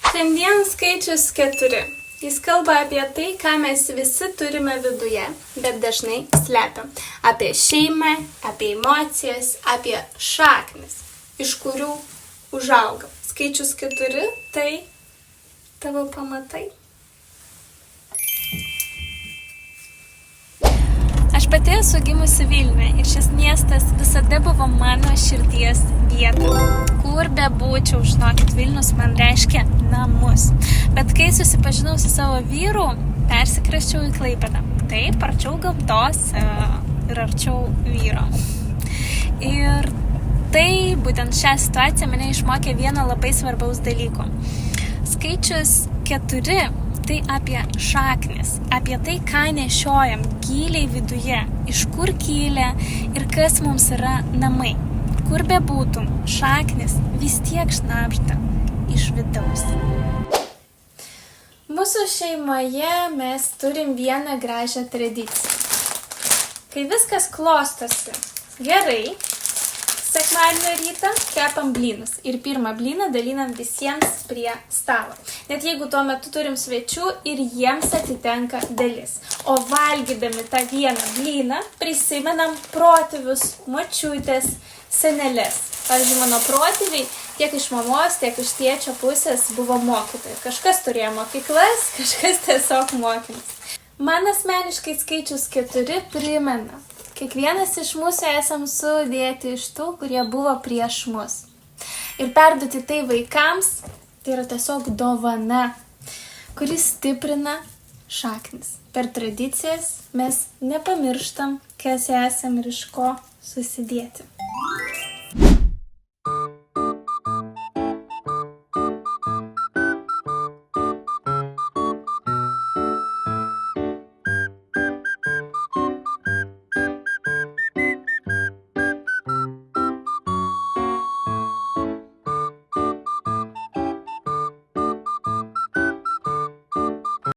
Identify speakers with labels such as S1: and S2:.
S1: Šiandien skaičius 4. Jis kalba apie tai, ką mes visi turime viduje, bet dažnai slepiam. Apie šeimą, apie emocijas, apie šaknis, iš kurių užaugam. Skaičius 4 tai tavo pamatai. Aš pati esu gimusi Vilniuje ir šis miestas visada buvo mano širdies vieta. Kur bebūčiau, žinokit, Vilnius man reiškia namus. Bet kai susipažinau su savo vyru, persikraščiau į Klaipėdą. Taip, arčiau gamtos ir arčiau vyro. Ir tai, būtent šią situaciją mane išmokė vieno labai svarbaus dalyko. Skaičius 4 tai apie šaknis, apie tai, ką nešiojam giliai viduje, iš kur kylia ir kas mums yra namai. Kur bebūtum, šaknis vis tiek šnabžda iš vidaus. Mūsų šeimoje mes turim vieną gražią tradiciją. Kai viskas klostosi gerai, sekmadienio rytą kepam blynus ir pirmą blyną dalinam visiems prie stalo. Net jeigu tuo metu turim svečių ir jiems atitenka dalis. O valgydami tą vieną blyną prisimenam protėvius, močiutės, senelės. Pavyzdžiui, mano protėviai tiek iš mamos, tiek iš tėčio pusės buvo mokytojai. Kažkas turėjo mokyklas, kažkas tiesiog mokymus. Man asmeniškai skaičius 4 primena. Kiekvienas iš mūsų esam sudėti iš tų, kurie buvo prieš mus. Ir perduoti tai vaikams, tai yra tiesiog dovana, kuris stiprina šaknis. Per tradicijas mes nepamirštam, kas esam ir iš ko susidėti.